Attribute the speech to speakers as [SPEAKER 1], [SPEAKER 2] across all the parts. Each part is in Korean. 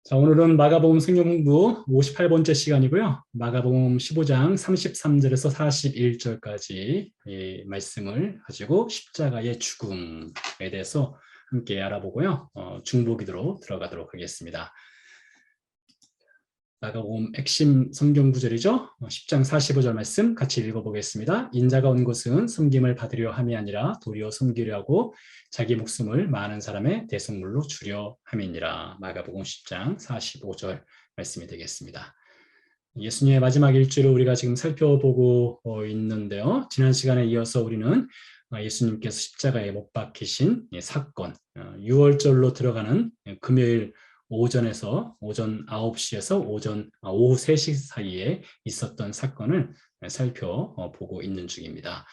[SPEAKER 1] 자, 오늘은 마가복음 성경 공부 58번째 시간이고요. 마가복음 15장 33절에서 41절까지 이 말씀을 가지고 십자가의 죽음에 대해서 함께 알아보고요. 중보기도로 들어가도록 하겠습니다. 마가복음 핵심 성경 구절이죠. 10장 45절 말씀 같이 읽어보겠습니다. 인자가 온 것은 섬김을 받으려 함이 아니라 도리어 섬기려 하고 자기 목숨을 많은 사람의 대속물로 주려 함이니라. 마가복음 10장 45절 말씀이 되겠습니다. 예수님의 마지막 일주를 우리가 지금 살펴보고 있는데요. 지난 시간에 이어서 우리는 예수님께서 십자가에 못 박히신 사건, 6월절로 들어가는 금요일 오전 9시에서 오후 3시 사이에 있었던 사건을 살펴보고 있는 중입니다.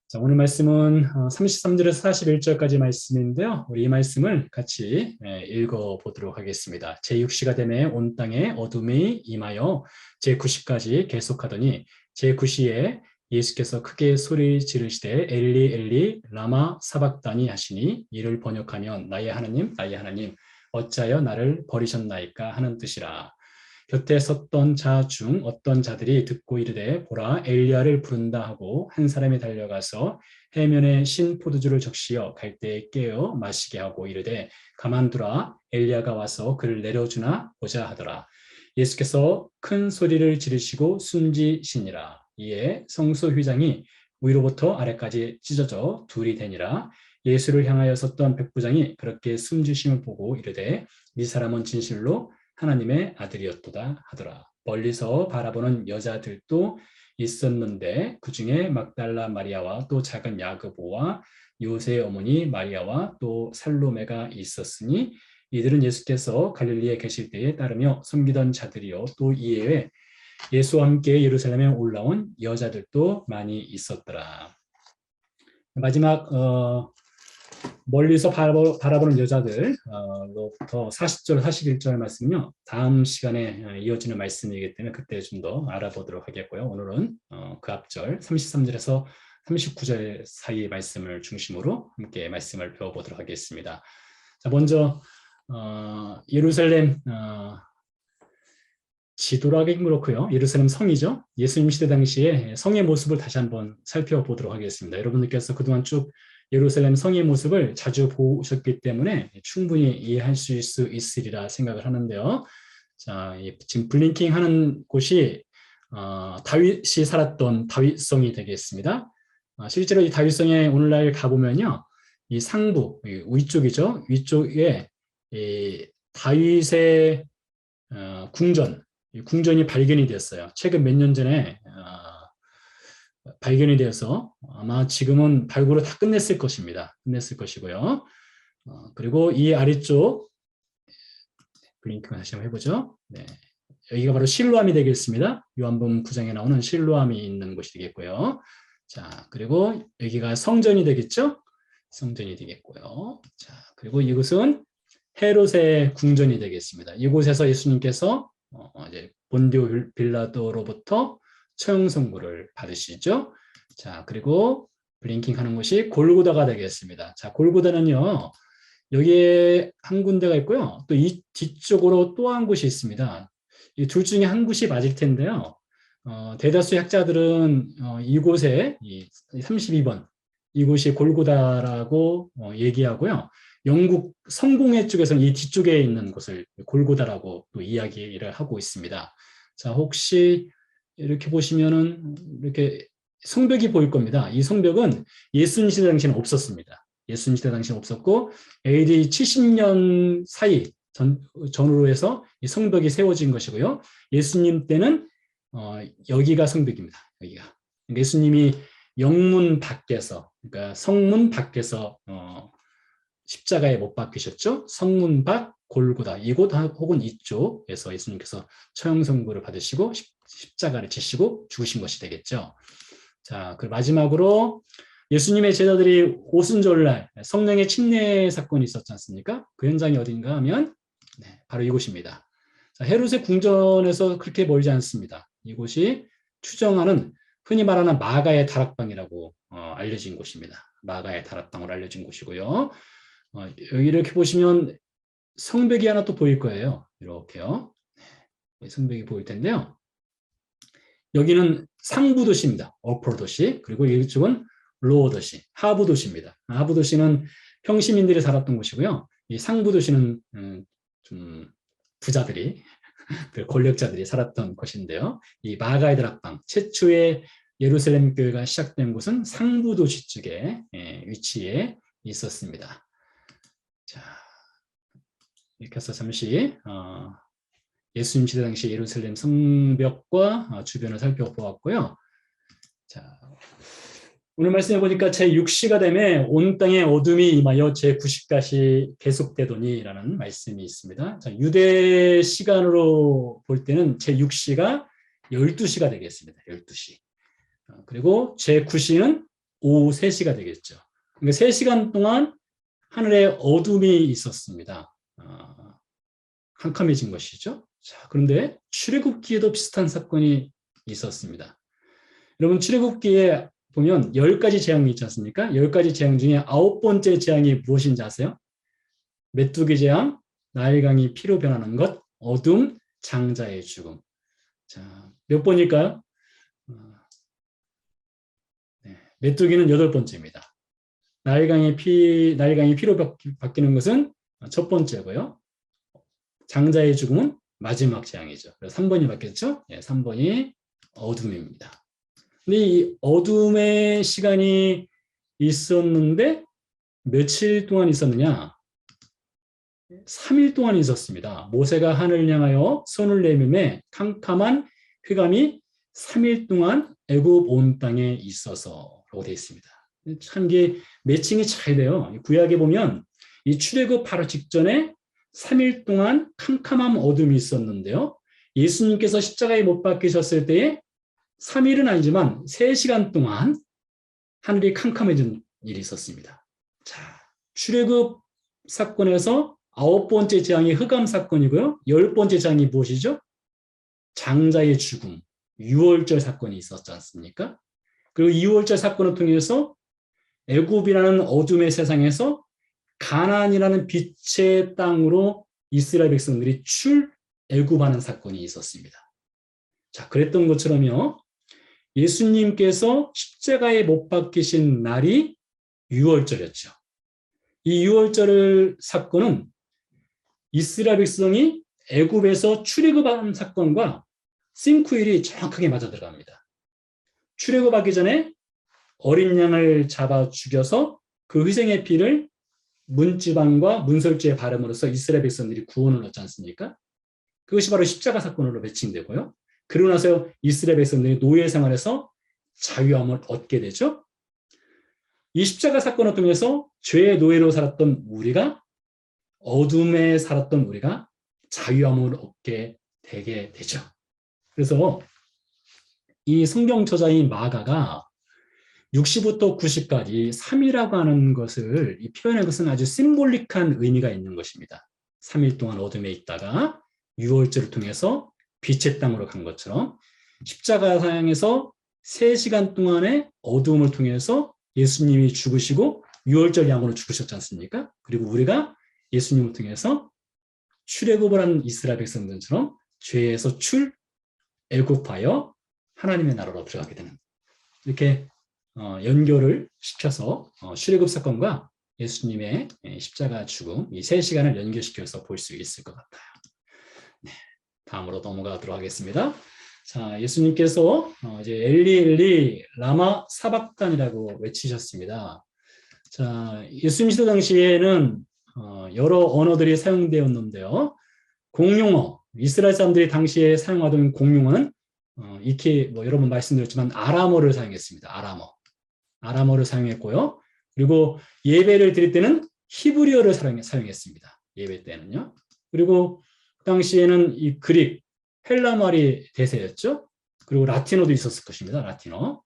[SPEAKER 1] 자, 오늘 말씀은 33절에서 41절까지 말씀인데요. 우리 이 말씀을 같이 읽어보도록 하겠습니다. 제6시가 되매 온 땅에 어둠이 임하여 제9시까지 계속하더니 제9시에 예수께서 크게 소리 지르시되 엘리 엘리 라마 사박다니 하시니 이를 번역하면 나의 하나님 어찌하여 나를 버리셨나이까 하는 뜻이라. 곁에 섰던 자 중 어떤 자들이 듣고 이르되 보라 엘리야를 부른다 하고 한 사람이 달려가서 해면에 신 포도주를 적시어 갈대에 깨어 마시게 하고 이르되 가만두라 엘리야가 와서 그를 내려주나 보자 하더라. 예수께서 큰 소리를 지르시고 숨지시니라. 이에 성소휘장이 위로부터 아래까지 찢어져 둘이 되니라. 예수를 향하여 섰던 백부장이 그렇게 숨지심을 보고 이르되 이 사람은 진실로 하나님의 아들이었도다 하더라. 멀리서 바라보는 여자들도 있었는데 그 중에 막달라 마리아와 또 작은 야고보와 요새의 어머니 마리아와 또 살로메가 있었으니 이들은 예수께서 갈릴리에 계실 때에 따르며 섬기던 자들이요 또 이외에 예수와 함께 예루살렘에 올라온 여자들도 많이 있었더라. 마지막 멀리서 바라보는 여자들로부터 40절, 41절 말씀은요. 다음 시간에 이어지는 말씀이기 때문에 그때 좀 더 알아보도록 하겠고요. 오늘은 그 앞절 33절에서 39절 사이 말씀을 중심으로 함께 말씀을 배워보도록 하겠습니다. 자, 먼저 예루살렘 지도로 하긴 그렇고요. 예루살렘 성이죠. 예수님 시대 당시에 성의 모습을 다시 한번 살펴보도록 하겠습니다. 여러분들께서 그동안 쭉 예루살렘 성의 모습을 자주 보셨기 때문에 충분히 이해할 수 있으리라 생각을 하는데요. 자, 지금 블링킹 하는 곳이 다윗이 살았던 다윗성이 되겠습니다. 실제로 이 다윗성에 오늘날 가보면요. 이 상부, 위쪽이죠. 위쪽에 이 다윗의 궁전이 발견이 됐어요. 최근 몇 년 전에 발견이 되어서 아마 지금은 발굴을 다 끝냈을 것입니다. 끝냈을 것이고요. 그리고 이 아래쪽 블링크 다시 한번 해보죠. 네. 여기가 바로 실로암이 되겠습니다. 요한복음 9장에 나오는 실로암이 있는 곳이 되겠고요. 자, 그리고 여기가 성전이 되겠죠? 성전이 되겠고요. 자, 그리고 이곳은 헤롯의 궁전이 되겠습니다. 이곳에서 예수님께서 이제 본디오 빌라도로부터 처형 선고를 받으시죠. 자, 그리고 블링킹 하는 것이 골고다가 되겠습니다. 자, 골고다는요, 여기에 한 군데가 있고요. 또 이 뒤쪽으로 또 한 곳이 있습니다. 이 둘 중에 한 곳이 맞을 텐데요. 대다수 학자들은 이곳에 32번, 이곳이 골고다라고 얘기하고요. 영국 성공회 쪽에서는 이 뒤쪽에 있는 곳을 골고다라고 또 이야기를 하고 있습니다. 자, 혹시 이렇게 보시면은 이렇게 성벽이 보일 겁니다. 이 성벽은 예수님 시대 당시에는 없었습니다. 예수님 시대 당시에는 없었고 AD 70년 사이 전후로 해서 이 성벽이 세워진 것이고요. 예수님 때는 여기가 성벽입니다. 여기가. 예수님이 영문 밖에서, 그러니까 성문 밖에서 십자가에 못 박히셨죠. 성문 밖 골고다 이곳 혹은 이쪽에서 예수님께서 처형 선고를 받으시고 십자가를 지시고 죽으신 것이 되겠죠. 자, 그 마지막으로 예수님의 제자들이 오순절날 성령의 침례 사건이 있었지 않습니까? 그 현장이 어딘가 하면 바로 이곳입니다. 자, 헤롯의 궁전에서 그렇게 멀지 않습니다. 이곳이 추정하는 흔히 말하는 마가의 다락방이라고 알려진 곳입니다. 마가의 다락방으로 알려진 곳이고요. 여기 이렇게 보시면 성벽이 하나 또 보일 거예요. 이렇게요. 성벽이 보일 텐데요. 여기는 상부 도시입니다. 어퍼 도시. 그리고 이쪽은 로어 도시, 하부 도시입니다. 하부 도시는 평시민들이 살았던 곳이고요. 이 상부 도시는 좀 부자들이, 권력자들이 살았던 곳인데요. 이 마가의 다락방, 최초의 예루살렘 교회가 시작된 곳은 상부 도시 쪽에 위치해 있었습니다. 자, 이렇게 해서 잠시 예수님 시대 당시 예루살렘 성벽과 주변을 살펴보았고요. 자, 오늘 말씀해 보니까 제6시가 되매 온 땅에 어둠이 임하여 제9시까지 계속되더니라는 말씀이 있습니다. 자, 유대 시간으로 볼 때는 제6시가 12시가 되겠습니다. 12시. 그리고 제9시는 오후 3시가 되겠죠. 그러니까 3시간 동안 하늘에 어둠이 있었습니다. 캄캄해진 것이죠. 자, 그런데 출애굽기에도 비슷한 사건이 있었습니다. 여러분, 출애굽기에 보면 10가지 재앙이 있지 않습니까? 10가지 재앙 중에 9번째 재앙이 무엇인지 아세요? 메뚜기 재앙, 나일강이 피로 변하는 것, 어둠, 장자의 죽음. 자, 몇 번일까요? 메뚜기는 8번째입니다. 나일강이 피로 바뀌는 것은 첫 번째고요. 장자의 죽음은 마지막 재앙이죠. 그래서 3번이 바뀌었죠? 3번이 어둠입니다. 근데 이 어둠의 시간이 있었는데 며칠 동안 있었느냐? 3일 동안 있었습니다. 모세가 하늘을 향하여 손을 내밀매 캄캄한 휘감이 3일 동안 애굽 온 땅에 있어서라고 되어 있습니다. 참 이게 매칭이 잘 돼요. 구약에 보면 이 출애굽 바로 직전에 3일 동안 캄캄한 어둠이 있었는데요. 예수님께서 십자가에 못 박히셨을 때에 3일은 아니지만 3시간 동안 하늘이 캄캄해진 일이 있었습니다. 자, 출애굽 사건에서 9번째 재앙이 흑암 사건이고요. 10번째 재앙이 무엇이죠? 장자의 죽음, 유월절 사건이 있었지 않습니까? 그리고 유월절 사건을 통해서 애굽이라는 어둠의 세상에서 가나안이라는 빛의 땅으로 이스라엘 백성들이 출애굽하는 사건이 있었습니다. 자, 그랬던 것처럼요. 예수님께서 십자가에 못 박히신 날이 유월절이었죠. 이 유월절 사건은 이스라엘 백성이 애굽에서 출애굽한 사건과 싱크율이 정확하게 맞아 들어갑니다. 출애굽하기 전에 어린 양을 잡아 죽여서 그 희생의 피를 문지방과 문설주에 바름으로써 이스라엘 백성들이 구원을 얻지 않습니까? 그것이 바로 십자가 사건으로 매칭되고요. 그러고 나서 이스라엘 백성들이 노예 생활에서 자유함을 얻게 되죠. 이 십자가 사건을 통해서 죄의 노예로 살았던 우리가, 어둠에 살았던 우리가 자유함을 얻게 되게 되죠. 그래서 이 성경 저자인 마가가 60부터 90까지 3이라고 하는 것을 표현한 것은 아주 심볼릭한 의미가 있는 것입니다. 3일 동안 어둠에 있다가 유월절을 통해서 빛의 땅으로 간 것처럼 십자가 상에서 3시간 동안의 어두움을 통해서 예수님이 죽으시고 유월절 양으로 죽으셨지 않습니까? 그리고 우리가 예수님을 통해서 출애굽을 한 이스라엘 백성들처럼 죄에서 출애굽하여 하나님의 나라로 들어가게 되는, 이렇게 연결을 시켜서 출애굽 사건과 예수님의 십자가 죽음, 이 3시간을 연결시켜서 볼 수 있을 것 같아요. 네, 다음으로 넘어가도록 하겠습니다. 자, 예수님께서 이제 엘리 엘리 라마 사박단이라고 외치셨습니다. 자, 예수님 시대 당시에는 여러 언어들이 사용되었는데요. 공용어, 이스라엘 사람들이 당시에 사용하던 공용어는 익히 여러 번 말씀드렸지만 아람어를 사용했습니다. 아람어를 사용했고요. 그리고 예배를 드릴 때는 히브리어를 사용했습니다. 예배 때는요. 그리고 그 당시에는 이 그릭, 헬라 말이 대세였죠. 그리고 라틴어도 있었을 것입니다. 라틴어.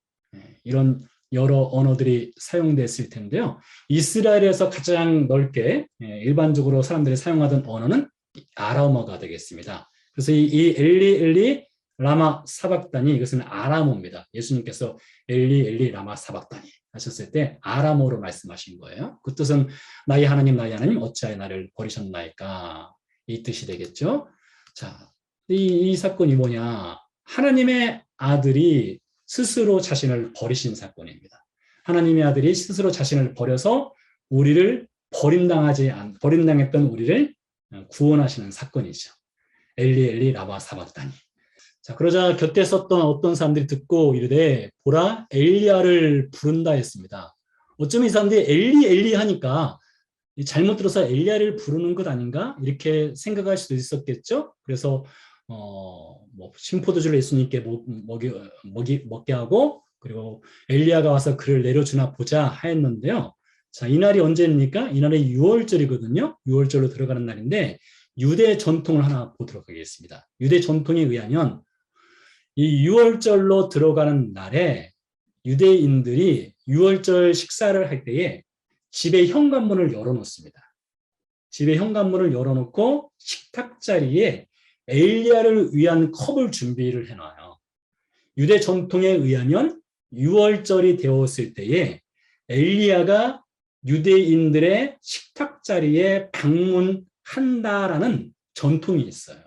[SPEAKER 1] 이런 여러 언어들이 사용됐을 텐데요. 이스라엘에서 가장 넓게 일반적으로 사람들이 사용하던 언어는 아람어가 되겠습니다. 그래서 이 엘리 엘리 라마 사박단이, 이것은 아람어입니다. 예수님께서 엘리 엘리 라마 사박단이 하셨을 때 아람어로 말씀하신 거예요. 그 뜻은 나의 하나님 어찌하여 나를 버리셨나이까, 이 뜻이 되겠죠. 자, 이 사건이 뭐냐, 하나님의 아들이 스스로 자신을 버리신 사건입니다. 하나님의 아들이 스스로 자신을 버려서 우리를 버림당했던 우리를 구원하시는 사건이죠. 엘리 엘리 라마 사박다니. 자, 그러자 곁에 섰던 어떤 사람들이 듣고 이르되 보라 엘리야를 부른다 했습니다. 어쩌면 이 사람들이 엘리 엘리 하니까 잘못 들어서 엘리야를 부르는 것 아닌가 이렇게 생각할 수도 있었겠죠. 그래서 뭐 심포도주를 예수님께 먹게 하고, 그리고 엘리야가 와서 그를 내려주나 보자 하였는데요. 자, 이날이 언제입니까? 이날이 6월절이거든요. 6월절로 들어가는 날인데 유대 전통을 하나 보도록 하겠습니다. 유대 전통에 의하면 이 6월절로 들어가는 날에 유대인들이 6월절 식사를 할 때에 집에 현관문을 열어놓습니다. 집에 현관문을 열어놓고 식탁 자리에 엘리야를 위한 컵을 준비를 해놔요. 유대 전통에 의하면 6월절이 되었을 때에 엘리야가 유대인들의 식탁 자리에 방문한다라는 전통이 있어요.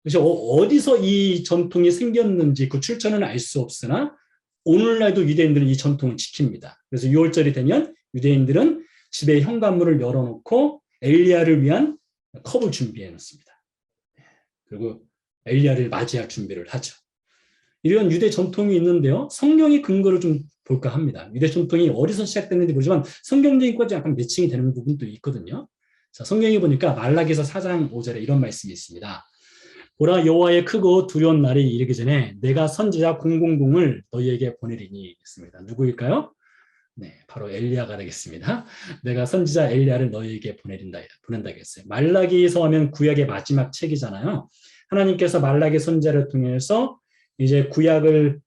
[SPEAKER 1] 그래서 어디서 이 전통이 생겼는지 그 출처는 알 수 없으나 오늘날도 유대인들은 이 전통을 지킵니다. 그래서 6월절이 되면 유대인들은 집에 현관문을 열어놓고 엘리야를 위한 컵을 준비해 놓습니다. 그리고 엘리야를 맞이할 준비를 하죠. 이런 유대 전통이 있는데요. 성경의 근거를 좀 볼까 합니다. 유대 전통이 어디서 시작됐는지 모르지만 성경적인 것과 약간 매칭이 되는 부분도 있거든요. 자, 성경에 보니까 말라기서 4장 5절에 이런 말씀이 있습니다. 보라 여호와의 크고 두려운 날이 이르기 전에 내가 선지자 000을 너희에게 보내리니 했습니다. 누구일까요? 네, 바로 엘리야가 되겠습니다. 내가 선지자 엘리야를 너희에게 보낸다 했어요. 말라기서 하면 구약의 마지막 책이잖아요. 하나님께서 말라기 선지자를 통해서 이제 구약의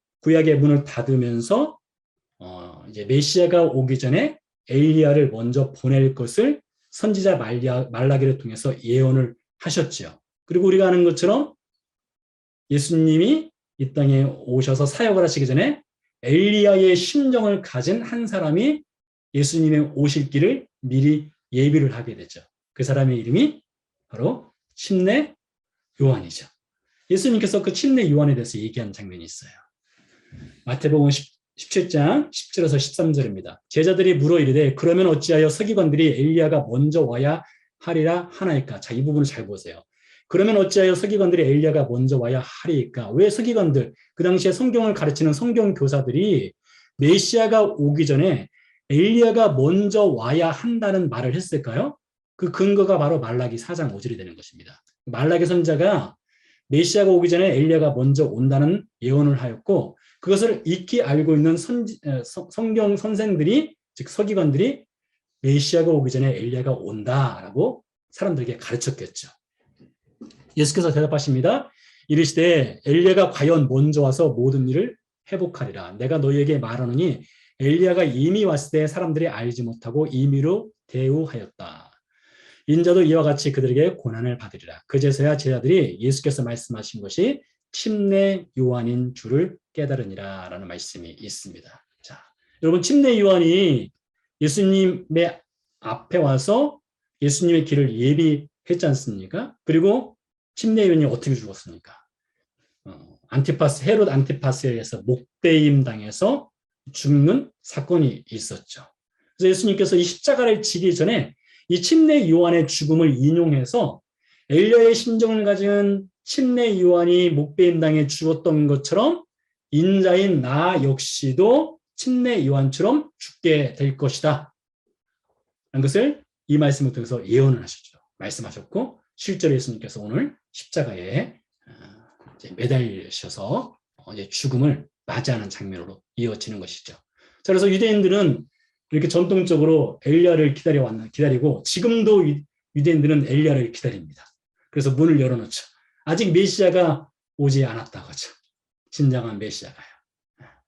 [SPEAKER 1] 문을 닫으면서 이제 메시아가 오기 전에 엘리야를 먼저 보낼 것을 선지자 말라기를 통해서 예언을 하셨죠. 그리고 우리가 아는 것처럼 예수님이 이 땅에 오셔서 사역을 하시기 전에 엘리야의 심정을 가진 한 사람이 예수님의 오실 길을 미리 예비를 하게 되죠. 그 사람의 이름이 바로 침례 요한이죠. 예수님께서 그 침례 요한에 대해서 얘기한 장면이 있어요. 마태복음 17장 17에서 13절입니다. 제자들이 물어 이르되 그러면 어찌하여 서기관들이 엘리야가 먼저 와야 하리라 하나이까. 자, 이 부분을 잘 보세요. 그러면 어찌하여 서기관들이 엘리야가 먼저 와야 하리까? 왜 서기관들, 그 당시에 성경을 가르치는 성경 교사들이 메시아가 오기 전에 엘리야가 먼저 와야 한다는 말을 했을까요? 그 근거가 바로 말라기 4장 5절이 되는 것입니다. 말라기 선지자가 메시아가 오기 전에 엘리야가 먼저 온다는 예언을 하였고, 그것을 익히 알고 있는 성경 선생들이, 즉 서기관들이 메시아가 오기 전에 엘리야가 온다라고 사람들에게 가르쳤겠죠. 예수께서 대답하십니다. 이르시되 엘리야가 과연 먼저 와서 모든 일을 회복하리라. 내가 너희에게 말하노니 엘리야가 이미 왔을 때 사람들이 알지 못하고 임의로 대우하였다. 인자도 이와 같이 그들에게 고난을 받으리라. 그제서야 제자들이 예수께서 말씀하신 것이 침례 요한인 줄을 깨달으니라 라는 말씀이 있습니다. 자, 여러분, 침례 요한이 예수님의 앞에 와서 예수님의 길을 예비했지 않습니까? 그리고 침례 요한이 어떻게 죽었습니까? 헤롯 안티파스에 의해서 목베임 당해서 죽는 사건이 있었죠. 그래서 예수님께서 이 십자가를 지기 전에 이 침례 요한의 죽음을 인용해서 엘리야의 심정을 가진 침례 요한이 목베임 당해 죽었던 것처럼 인자인 나 역시도 침례 요한처럼 죽게 될 것이다 라는 것을 이 말씀을 통해서 예언을 하셨죠. 말씀하셨고, 실제로 예수님께서 오늘 십자가에 이제 매달리셔서 이제 죽음을 맞이하는 장면으로 이어지는 것이죠. 자, 그래서 유대인들은 이렇게 전통적으로 엘리야를 기다리고 지금도 유대인들은 엘리야를 기다립니다. 그래서 문을 열어놓죠. 아직 메시아가 오지 않았다고 하죠. 진정한 메시아가요.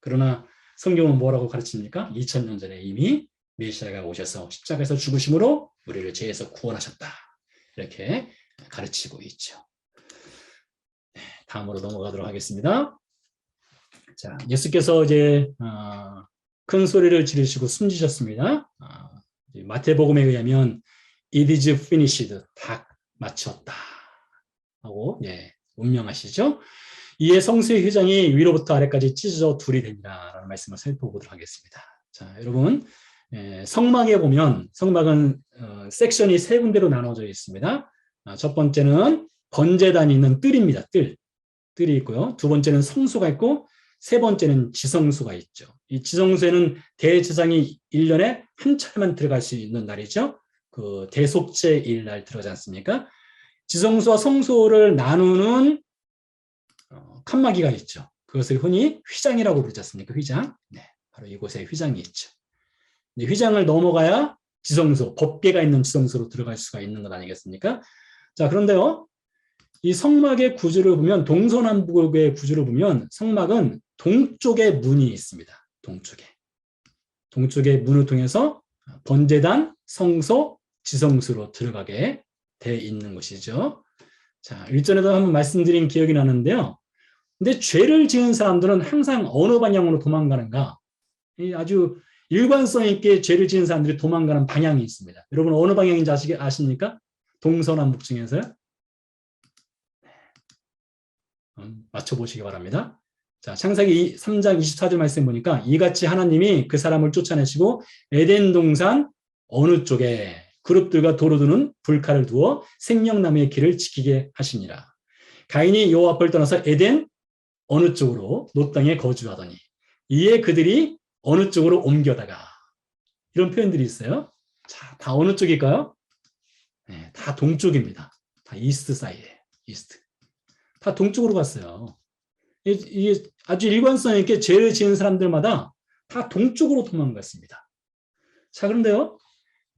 [SPEAKER 1] 그러나 성경은 뭐라고 가르칩니까? 2000년 전에 이미 메시아가 오셔서 십자가에서 죽으심으로 우리를 죄에서 구원하셨다. 이렇게 가르치고 있죠. 다음으로 넘어가도록 하겠습니다. 자, 예수께서 이제 큰 소리를 지르시고 숨지셨습니다. 마태복음에 의하면 It is finished. 다 마쳤다. 하고 운명하시죠. 이에 성수의 휘장이 위로부터 아래까지 찢어져 둘이 됩니다. 라는 말씀을 살펴보도록 하겠습니다. 자, 여러분 성막에 보면 성막은 섹션이 세 군데로 나눠져 있습니다. 첫 번째는 번제단이 있는 뜰입니다. 뜰이 있고요. 두 번째는 성소가 있고 세 번째는 지성소가 있죠. 이 지성소에는 대제사장이 1년에 한 차례만 들어갈 수 있는 날이죠. 그 대속죄일 날 들어가지 않습니까? 지성소와 성소를 나누는 칸막이가 있죠. 그것을 흔히 휘장이라고 부르지 않습니까? 휘장. 바로 이곳에 휘장이 있죠. 휘장을 넘어가야 지성소, 법궤가 있는 지성소로 들어갈 수가 있는 것 아니겠습니까? 자, 그런데요. 이 성막의 구조를 보면 동서남북의 구조를 보면 성막은 동쪽에 문이 있습니다. 동쪽에 문을 통해서 번제단, 성소, 지성소로 들어가게 돼 있는 것이죠. 자, 일전에도 한번 말씀드린 기억이 나는데요. 근데 죄를 지은 사람들은 항상 어느 방향으로 도망가는가? 아주 일관성 있게 죄를 지은 사람들이 도망가는 방향이 있습니다. 여러분 어느 방향인지 아십니까? 동서남북 중에서요? 맞춰보시기 바랍니다. 자, 창세기 3장 24절 말씀 보니까 이같이 하나님이 그 사람을 쫓아내시고 에덴 동산 어느 쪽에 그룹들과 도로드는 불칼을 두어 생명나무의 길을 지키게 하시니라. 가인이 여호와 앞을 떠나서 에덴 어느 쪽으로 놋 땅에 거주하더니 이에 그들이 어느 쪽으로 옮겨다가 이런 표현들이 있어요. 자, 다 어느 쪽일까요? 다 동쪽입니다. 다 이스트 사이드예요. 이스트. 다 동쪽으로 갔어요. 이게 아주 일관성 있게 죄를 지은 사람들마다 다 동쪽으로 도망갔습니다. 자, 그런데요.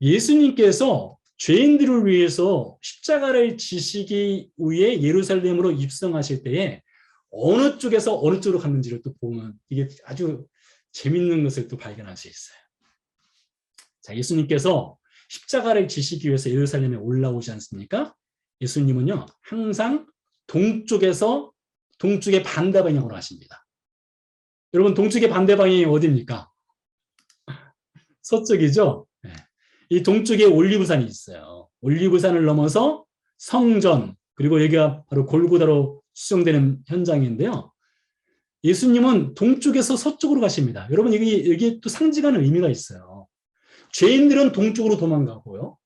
[SPEAKER 1] 예수님께서 죄인들을 위해서 십자가를 지시기 위해 예루살렘으로 입성하실 때에 어느 쪽에서 어느 쪽으로 갔는지를 또 보면 이게 아주 재밌는 것을 또 발견할 수 있어요. 자, 예수님께서 십자가를 지시기 위해서 예루살렘에 올라오지 않습니까? 예수님은요, 항상 동쪽의 반대 방향으로 하십니다. 여러분, 동쪽의 반대 방향이 어디입니까? 서쪽이죠? 이 동쪽에 올리브산이 있어요. 올리브산을 넘어서 성전, 그리고 여기가 바로 골고다로 수정되는 현장인데요. 예수님은 동쪽에서 서쪽으로 가십니다. 여러분, 여기 또 상징하는 의미가 있어요. 죄인들은 동쪽으로 도망가고요.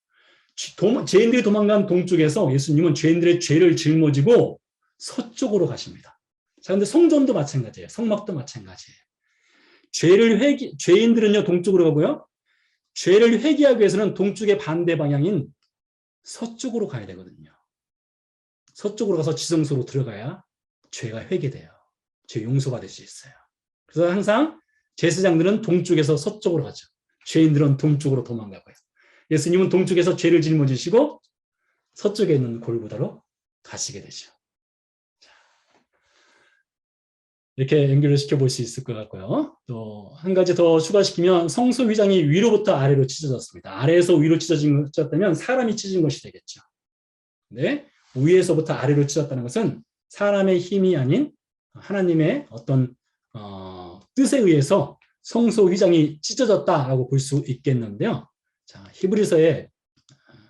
[SPEAKER 1] 죄인들이 도망간 동쪽에서 예수님은 죄인들의 죄를 짊어지고 서쪽으로 가십니다. 자, 근데 성전도 마찬가지예요. 성막도 마찬가지예요. 죄인들은요, 동쪽으로 가고요. 죄를 회개하기 위해서는 동쪽의 반대 방향인 서쪽으로 가야 되거든요. 서쪽으로 가서 지성소로 들어가야 죄가 회개돼요. 죄 용서받을 수 있어요. 그래서 항상 제사장들은 동쪽에서 서쪽으로 가죠. 죄인들은 동쪽으로 도망가고요. 예수님은 동쪽에서 죄를 짊어지시고 서쪽에 있는 골고다로 가시게 되죠. 이렇게 연결을 시켜볼 수 있을 것 같고요. 또 한 가지 더 추가시키면 성소 휘장이 위로부터 아래로 찢어졌습니다. 아래에서 위로 찢어졌다면 사람이 찢은 것이 되겠죠. 근데 위에서부터 아래로 찢었다는 것은 사람의 힘이 아닌 하나님의 어떤 뜻에 의해서 성소 휘장이 찢어졌다라고 볼 수 있겠는데요. 자, 히브리서에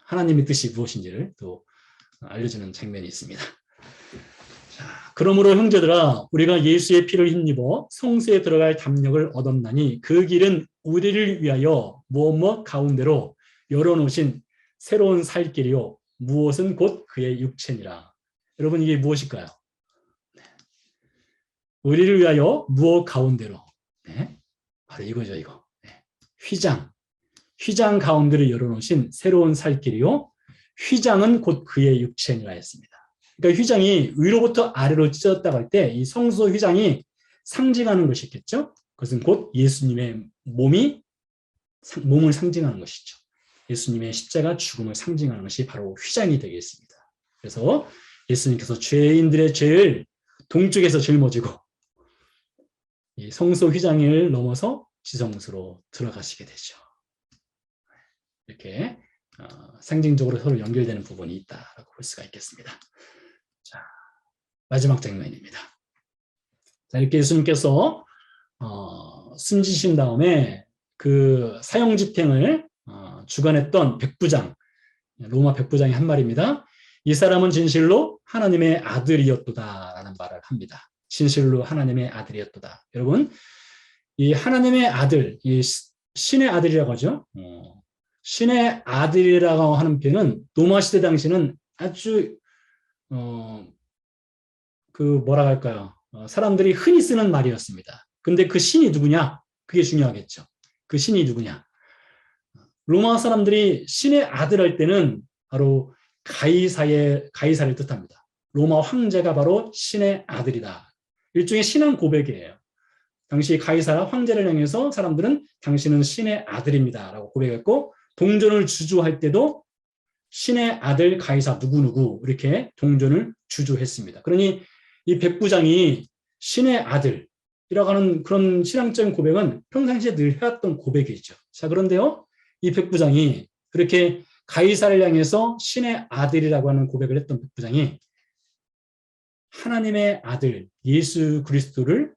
[SPEAKER 1] 하나님의 뜻이 무엇인지를 또 알려주는 장면이 있습니다. 자, 그러므로 형제들아, 우리가 예수의 피를 힘입어 성소에 들어갈 담력을 얻었나니 그 길은 우리를 위하여 무엇 가운데로 열어놓으신 새로운 살 길이요 무엇은 곧 그의 육체니라. 여러분, 이게 무엇일까요? 우리를 위하여 무엇 가운데로. 바로 이거죠, 이거. 휘장 가운데를 열어놓으신 새로운 살 길이요 휘장은 곧 그의 육체니라 했습니다. 그러니까 휘장이 위로부터 아래로 찢어졌다고 할 때 이 성소 휘장이 상징하는 것이겠죠. 그것은 곧 예수님의 몸을 상징하는 것이죠. 예수님의 십자가 죽음을 상징하는 것이 바로 휘장이 되겠습니다. 그래서 예수님께서 죄인들의 죄를 동쪽에서 짊어지고 이 성소 휘장을 넘어서 지성소로 들어가시게 되죠. 이렇게 상징적으로 서로 연결되는 부분이 있다고 볼 수가 있겠습니다. 자, 마지막 장면입니다. 자, 이렇게 예수님께서 숨지신 다음에 그 사형집행을 주관했던 백부장, 로마 백부장이 한 말입니다. 이 사람은 진실로 하나님의 아들이었도다라는 말을 합니다. 진실로 하나님의 아들이었도다. 여러분, 이 하나님의 아들, 이 신의 아들이라고 하죠. 신의 아들이라고 하는 표현은 로마 시대 당시는 아주 그 뭐라 할까요? 사람들이 흔히 쓰는 말이었습니다. 근데 그 신이 누구냐? 그게 중요하겠죠. 그 신이 누구냐? 로마 사람들이 신의 아들 할 때는 바로 가이사를 뜻합니다. 로마 황제가 바로 신의 아들이다. 일종의 신앙 고백이에요. 당시 가이사 황제를 향해서 사람들은 당신은 신의 아들입니다라고 고백했고, 동전을 주주할 때도 신의 아들 가이사 누구누구 이렇게 동전을 주주했습니다. 그러니 이 백부장이 신의 아들이라고 하는 그런 신앙적인 고백은 평상시에 늘 해왔던 고백이죠. 자, 그런데요, 이 백부장이 그렇게 가이사를 향해서 신의 아들이라고 하는 고백을 했던 백부장이 하나님의 아들 예수 그리스도를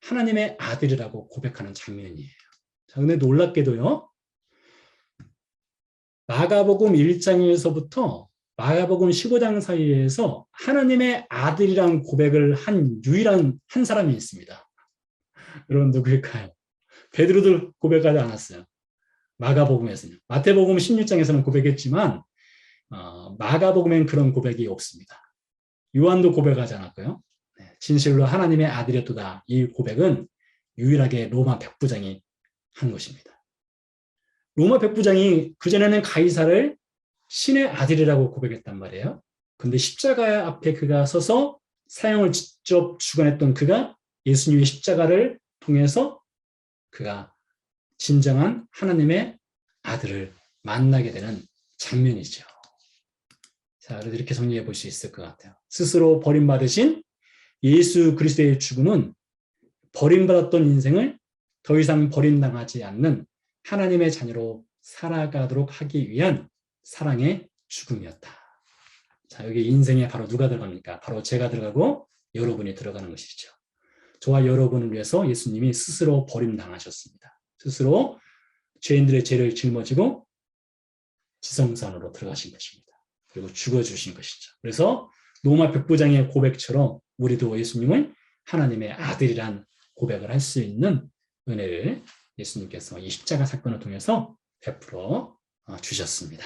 [SPEAKER 1] 하나님의 아들이라고 고백하는 장면이에요. 자, 근데 놀랍게도요, 마가복음 1장에서부터 마가복음 15장 사이에서 하나님의 아들이란 고백을 한 유일한 한 사람이 있습니다. 여러분 누구일까요? 베드로도 고백하지 않았어요. 마가복음에서는. 마태복음 16장에서는 고백했지만 마가복음엔 그런 고백이 없습니다. 요한도 고백하지 않았고요. 진실로 하나님의 아들이었도다. 이 고백은 유일하게 로마 백부장이 한 것입니다. 로마 백부장이 그전에는 가이사를 신의 아들이라고 고백했단 말이에요. 근데 십자가 앞에 그가 서서 사형을 직접 주관했던 그가 예수님의 십자가를 통해서 그가 진정한 하나님의 아들을 만나게 되는 장면이죠. 자, 그래서 이렇게 정리해 볼 수 있을 것 같아요. 스스로 버림받으신 예수 그리스도의 죽음은 버림받았던 인생을 더 이상 버림당하지 않는 하나님의 자녀로 살아가도록 하기 위한 사랑의 죽음이었다. 자, 여기 인생에 바로 누가 들어갑니까? 바로 제가 들어가고 여러분이 들어가는 것이죠. 저와 여러분을 위해서 예수님이 스스로 버림당하셨습니다. 스스로 죄인들의 죄를 짊어지고 지성산으로 들어가신 것입니다. 그리고 죽어주신 것이죠. 그래서 로마 백부장의 고백처럼 우리도 예수님을 하나님의 아들이란 고백을 할 수 있는 은혜를 예수님께서 이 십자가 사건을 통해서 베풀어 주셨습니다.